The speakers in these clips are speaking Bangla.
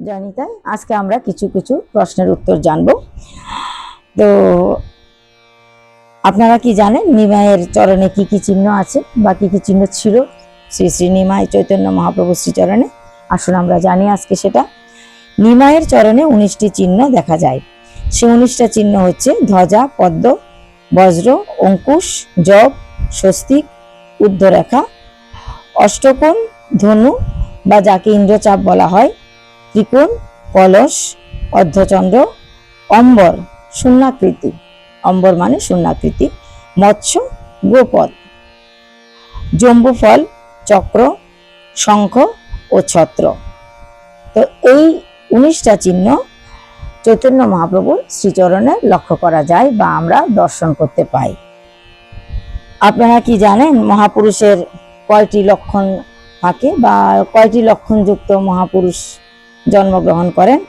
জানি তাই আজকে আমরা কিছু কিছু প্রশ্নের উত্তর জানব। তো আপনারা কি জানেন নিমাইয়ের চরণে কি কি চিহ্ন আছে বা কি কি চিহ্ন ছিল শ্রী শ্রী নিমাই চৈতন্য মহাপ্রভু শ্রীচরণে? আসুন আমরা জানি আজকে সেটা। নিমাইয়ের চরণে 19টি চিহ্ন দেখা যায়। সে 19টা চিহ্ন হচ্ছে ধ্বজা, পদ্ম, বজ্র, অঙ্কুশ, জব, স্বস্তিক, ঊর্ধ্বরেখা, অষ্টকোণ, ধনু বা যাকে ইন্দ্রচাপ বলা হয়, ত্রিকোণ, কলস, অর্ধচন্দ্র, অম্বর শূন্যাকৃতি, অম্বর মানে শূন্যাকৃতি, মৎস্য, গোপদ, জম্বুফল, চক্র, শঙ্খ ও ছত্র। তো এই 19টা চিহ্ন চৈতন্য মহাপ্রভুর শ্রীচরণে লক্ষ্য করা যায় বা আমরা দর্শন করতে পাই। আপনারা কি জানেন মহাপুরুষের কয়টি লক্ষণ থাকে বা কয়টি লক্ষণযুক্ত মহাপুরুষ জন্মগ্রহণ করেন?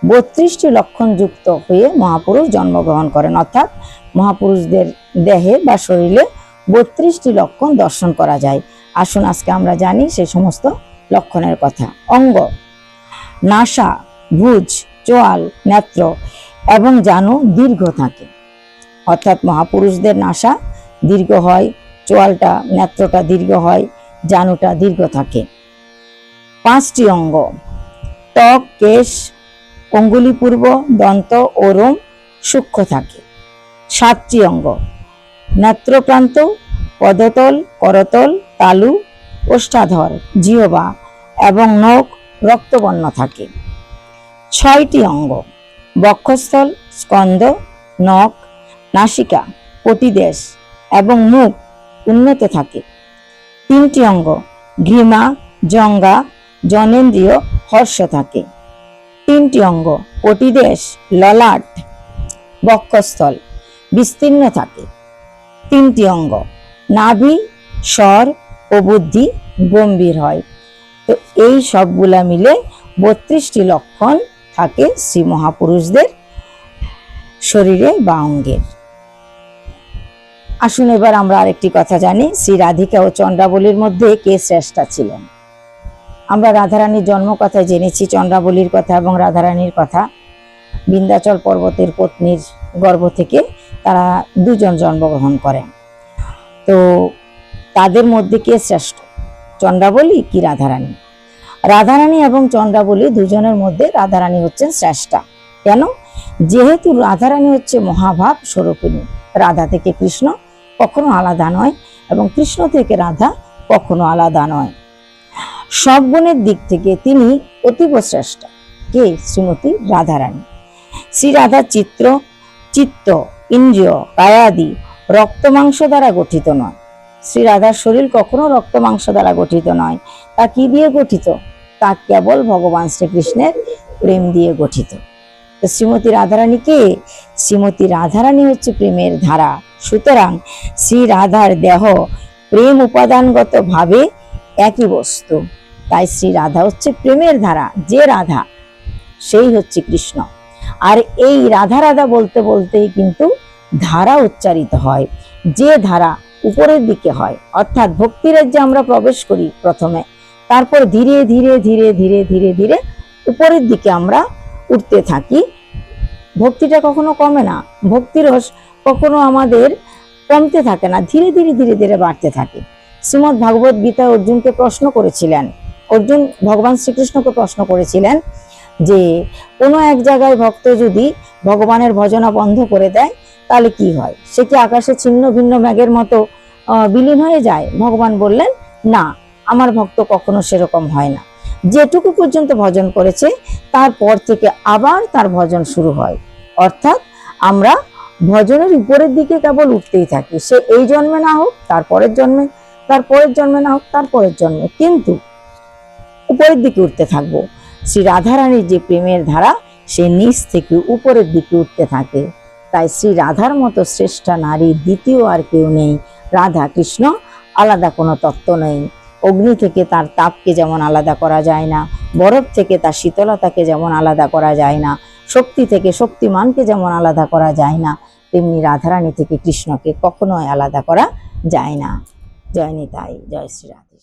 32টি লক্ষণযুক্ত হয়ে মহাপুরুষ জন্মগ্রহণ করেন, অর্থাৎ মহাপুরুষদের দেহে বা শরীরে 32টি লক্ষণ দর্শন করা যায়। আসুন আজকে আমরা জানি সেই সমস্ত লক্ষণের কথা। অঙ্গ: নাসা, ভুজ, চোয়াল, নেত্র এবং জানু দীর্ঘ থাকে, অর্থাৎ মহাপুরুষদের নাসা দীর্ঘ হয়, চোয়ালটা নেত্রটা দীর্ঘ হয়, জানুটা দীর্ঘ থাকে। 5টি অঙ্গ: ত্বক, কেশ, অঙ্গুলিপূর্ব, দন্ত ও রোম সূক্ষ্ম থাকে। 7টি অঙ্গ: নেত্রপ্রান্ত, পদতল, করতল, তালু, ওষ্ঠাধর, জিহ্বা এবং নখ রক্তবর্ণ থাকে। 6টি অঙ্গ: বক্ষস্থল, স্কন্ধ, নখ, নাসিকা, কটিদেশ এবং মুখ উন্নত থাকে। 3টি অঙ্গ: গ্রীমা, জঙ্ঘা, জনেন্দ্রিয়, হর্ষ থাকে। 3টি অঙ্গ: কটিদেশ, ললাট, বক্ষস্থল বিস্তীর্ণ থাকে। 3টি অঙ্গ: নাভি, স্বর ও বুদ্ধি গম্ভীর হয়। তো এই সবগুলা মিলে 32টি লক্ষণ থাকে শ্রী মহাপুরুষদের শরীরে বা অঙ্গের। আসুন এবার আমরা আরেকটি কথা জানি, শ্রী রাধিকা ও চন্দ্রাবলীর মধ্যে কে শ্রেষ্ঠা ছিলেন? আমরা রাধারানীর জন্ম কথা জেনেছি, চন্দ্রাবলীর কথা এবং রাধারানীর কথা। বিন্ধ্যাচল পর্বতের পত্নীর গর্ভ থেকে তারা দুজন জন্মগ্রহণ করেন। তো তাদের মধ্যে কে শ্রেষ্ঠ, চন্দ্রাবলী কি রাধারানী? রাধারানী এবং চন্দ্রাবলী দুজনের মধ্যে রাধারানী হচ্ছেন শ্রেষ্ঠা। কেন? যেহেতু রাধারানী হচ্ছে মহাভাব স্বরূপিণী, রাধা থেকে কৃষ্ণ কখনো আলাদা নয় এবং কৃষ্ণ থেকে রাধা কখনো আলাদা নয়। সব গুণের দিক থেকে তিনি অতীব শ্রেষ্ঠা। কে? শ্রীমতী রাধারানী। শ্রী রাধার চিত্ত, ইন্দ্রিয়, কায়াদি রক্ত মাংস দ্বারা গঠিত নয়। শ্রী রাধার শরীর কখনো রক্ত মাংস দ্বারা গঠিত নয়। তা কি দিয়ে গঠিত? তা কেবল ভগবান শ্রীকৃষ্ণের প্রেম দিয়ে গঠিত। তো শ্রীমতী রাধারানী কে? শ্রীমতী রাধারানী হচ্ছে প্রেমের ধারা। সুতরাং শ্রী রাধার দেহ প্রেম উপাদানগত ভাবে একই বস্তু, তাই শ্রী রাধা হচ্ছে প্রেমের ধারা। যে রাধা সেই হচ্ছে কৃষ্ণ। আর এই রাধা রাধা বলতে বলতেই কিন্তু ধারা উচ্চারিত হয়। যে ধারা উপরের দিকে হয়, অর্থাৎ ভক্তিরাজ্যে আমরা প্রবেশ করি প্রথমে, তারপর ধীরে ধীরে ধীরে ধীরে ধীরে ধীরে উপরের দিকে আমরা উঠতে থাকি। ভক্তিটা কখনো কমে না, ভক্তিরস কখনো আমাদের কমতে থাকে না, ধীরে ধীরে ধীরে ধীরে বাড়তে থাকে। শ্রীমদ্ ভাগবত গীতা অর্জুনকে প্রশ্ন করেছিলেন, অর্জুন ভগবান শ্রীকৃষ্ণকে প্রশ্ন করেছিলেন যে কোনো এক জায়গায় ভক্ত যদি ভগবানের ভজনা বন্ধ করে দেয় তাহলে কি হয়? সে কি আকাশে ছিন্ন ভিন্ন মেঘের মতো বিলীন হয়ে যায়? ভগবান বললেন, না, আমার ভক্ত কখনো সেরকম হয় না। যেটুকু পর্যন্ত ভজন করেছে তারপর থেকে আবার তার ভজন শুরু হয়। অর্থাৎ আমরা ভজনের উপরের দিকে কেবল উঠতেই থাকি। সে এই জন্মে না হোক তারপরের জন্মে, তারপরের জন্মে না হোক তারপরের জন্মে, কিন্তু উপরের দিকে উঠতে থাকবো। শ্রী রাধারানীর যে প্রেমের ধারা সে নিচ থেকে উপরের দিকে উঠতে থাকে। তাই শ্রী রাধার মতো শ্রেষ্ঠা নারী দ্বিতীয় আর কেউ নেই। রাধা কৃষ্ণ আলাদা কোনো তত্ত্ব নেই। অগ্নি থেকে তার তাপকে যেমন আলাদা করা যায় না, বরফ থেকে তার শীতলতাকে যেমন আলাদা করা যায় না, শক্তি থেকে শক্তিমানকে যেমন আলাদা করা যায় না, তেমনি রাধারানী থেকে কৃষ্ণকে কখনোই আলাদা করা যায় না। জয় নিতাই, জয় শ্রী রাধে।